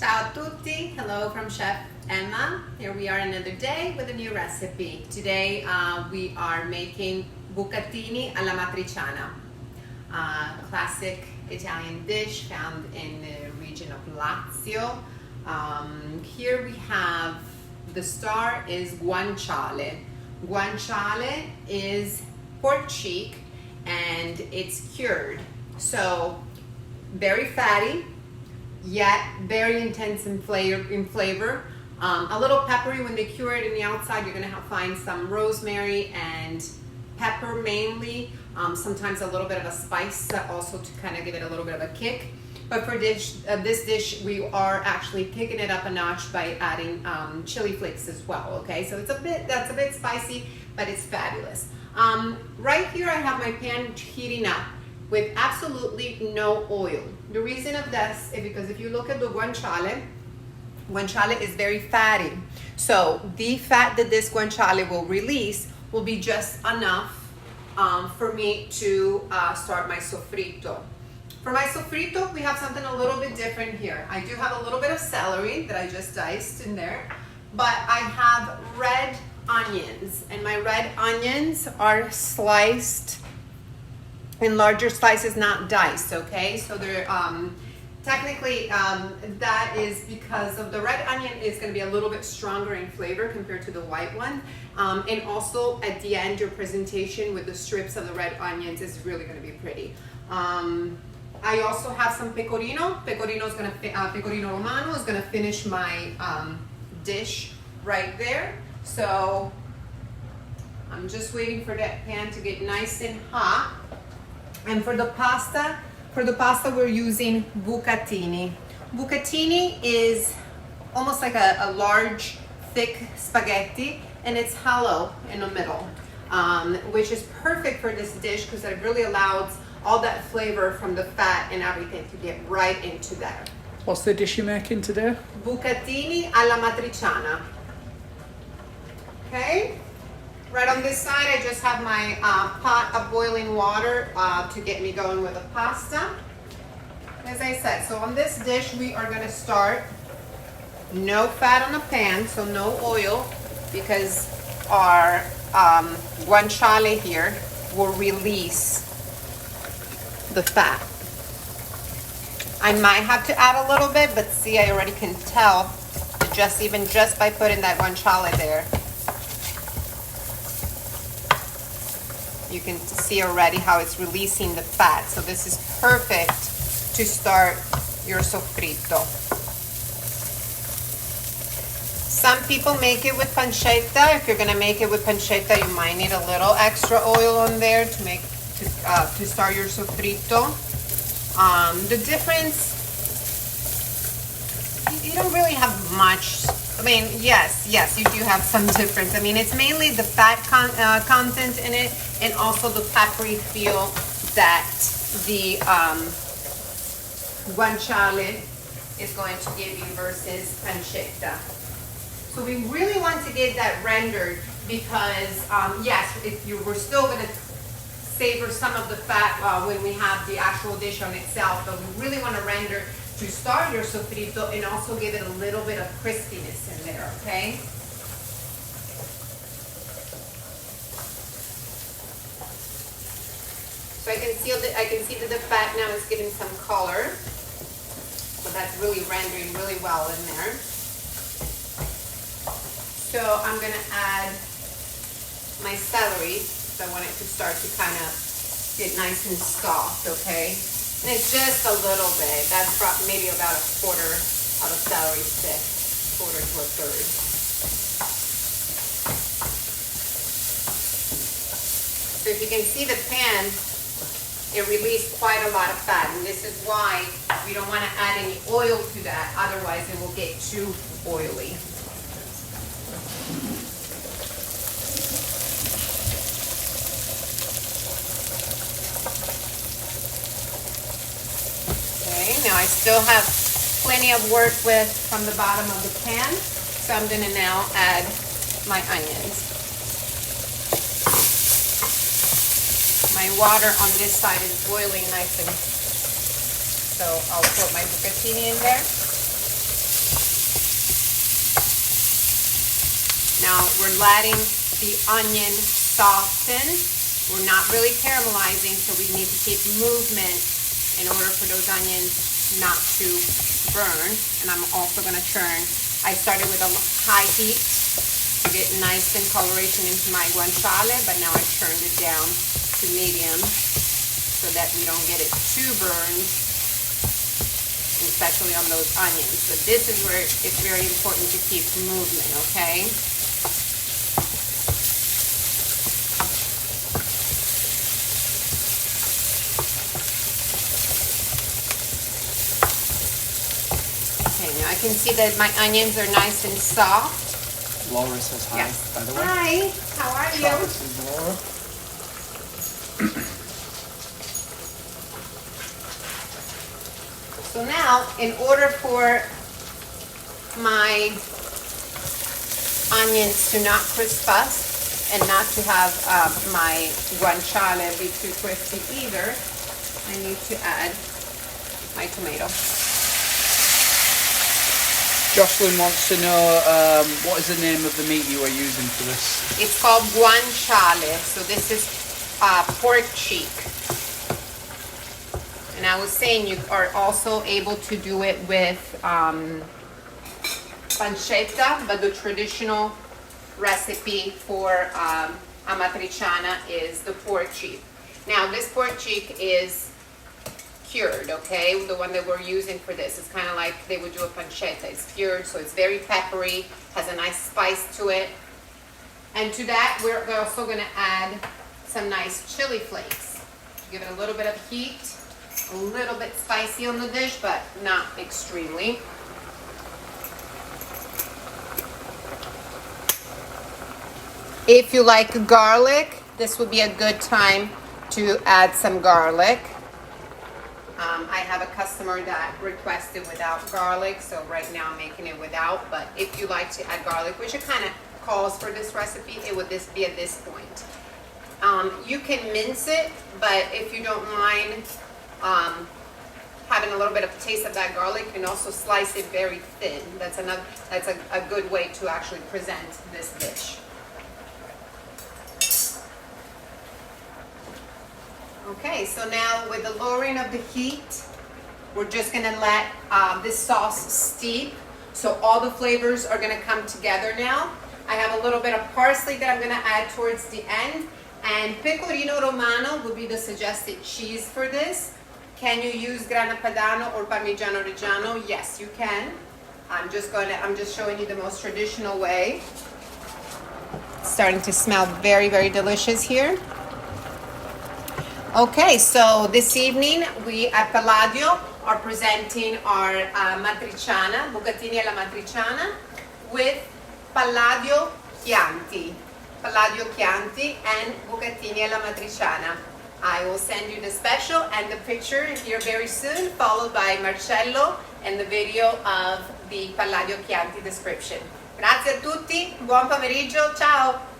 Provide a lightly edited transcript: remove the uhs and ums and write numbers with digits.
Ciao a tutti, hello from Chef Emma. Here we are another day with a new recipe. Today we are making bucatini alla matriciana, classic Italian dish found in the region of Lazio. Here we have, the star is guanciale. Guanciale is pork cheek and it's cured. So very fatty, yet very intense in flavor. A little peppery when they cure it in the outside. You're gonna find some rosemary and pepper mainly. Sometimes a little bit of a spice also to kind of give it a little bit of a kick. But for this dish, we are actually kicking it up a notch by adding chili flakes as well. Okay, so that's a bit spicy, but it's fabulous. Right here, I have my pan heating up with absolutely no oil. The reason of this is because if you look at the guanciale is very fatty. So the fat that this guanciale will release will be just enough for me to start my sofrito. For my sofrito, we have something a little bit different here. I do have a little bit of celery that I just diced in there, but I have red onions, and my red onions are sliced in larger slices, not diced, okay? So they're technically, that is because of the red onion is gonna be a little bit stronger in flavor compared to the white one. And also at the end, your presentation with the strips of the red onions is really gonna be pretty. I also have some pecorino. Pecorino Romano is gonna finish my dish right there. So I'm just waiting for that pan to get nice and hot. And for the pasta we're using bucatini. Bucatini is almost like a large, thick spaghetti, and it's hollow in the middle, which is perfect for this dish because it really allows all that flavor from the fat and everything to get right into there. What's the dish you're making today? Bucatini alla matriciana. Okay? Right on this side, I just have my pot of boiling water to get me going with the pasta. As I said, so on this dish, we are gonna start no fat on the pan, so no oil, because our guanciale here will release the fat. I might have to add a little bit, but see, I already can tell just by putting that guanciale there. You can see already how it's releasing the fat. So this is perfect to start your sofrito. Some people make it with pancetta. If you're gonna make it with pancetta, you might need a little extra oil on there to start your sofrito. The difference, you don't really have much. I mean, yes, you do have some difference. I mean, it's mainly the fat content in it, and also the peppery feel that the guanciale is going to give you versus pancetta. So we really want to get that rendered because, yes, we're still going to savor some of the fat when we have the actual dish on itself, but we really want to render to start your sofrito and also give it a little bit of crispiness in there, okay? So I can see that the fat now is getting some color. So that's really rendering really well in there. So I'm gonna add my celery. So I want it to start to kind of get nice and soft, okay? And it's just a little bit. That's probably maybe about a quarter of a celery stick, quarter to a third. So if you can see the pan, it released quite a lot of fat, and this is why we don't want to add any oil to that, otherwise it will get too oily. Now I still have plenty of work with from the bottom of the pan, so I'm going to now add my onions. My water on this side is boiling nice and so I'll put my bucatini in there. Now we're letting the onion soften. We're not really caramelizing, so we need to keep movement in order for those onions not to burn. And I'm also gonna turn. I started with a high heat to get nice and coloration into my guanciale, but now I turned it down to medium so that we don't get it too burned, especially on those onions. But this is where it's very important to keep movement, okay? Okay, now I can see that my onions are nice and soft. Laura says hi, Yes. by the way. Hi, how are you? This is Laura. So now, in order for my onions to not crisp us and not to have my guanciale be too crispy either, I need to add my tomato. Jocelyn wants to know what is the name of the meat you are using for this? It's called guanciale, so this is pork cheek. And I was saying you are also able to do it with pancetta, but the traditional recipe for amatriciana is the pork cheek. Now this pork cheek is cured, okay? The one that we're using for this is kind of like they would do a pancetta. It's cured, so it's very peppery, has a nice spice to it. And to that, we're also gonna add some nice chili flakes. Give it a little bit of heat, a little bit spicy on the dish, but not extremely. If you like garlic, this would be a good time to add some garlic. I have a customer that requested without garlic, so right now I'm making it without. But if you like to add garlic, which it kind of calls for this recipe, it would be at this point. You can mince it, but if you don't mind having a little bit of taste of that garlic, you can also slice it very thin. That's a good way to actually present this dish. Okay, so now with the lowering of the heat, we're just gonna let this sauce steep. So all the flavors are gonna come together now. I have a little bit of parsley that I'm gonna add towards the end. And pecorino romano would be the suggested cheese for this. Can you use grana padano or parmigiano reggiano? Yes, you can. I'm just showing you the most traditional way. It's starting to smell very, very delicious here. Okay, so this evening we at Palladio are presenting our matriciana, Bucatini alla matriciana, with Palladio Chianti and Bucatini alla matriciana. I will send you the special and the picture here very soon, followed by Marcello and the video of the Palladio Chianti description. Grazie a tutti, buon pomeriggio, ciao!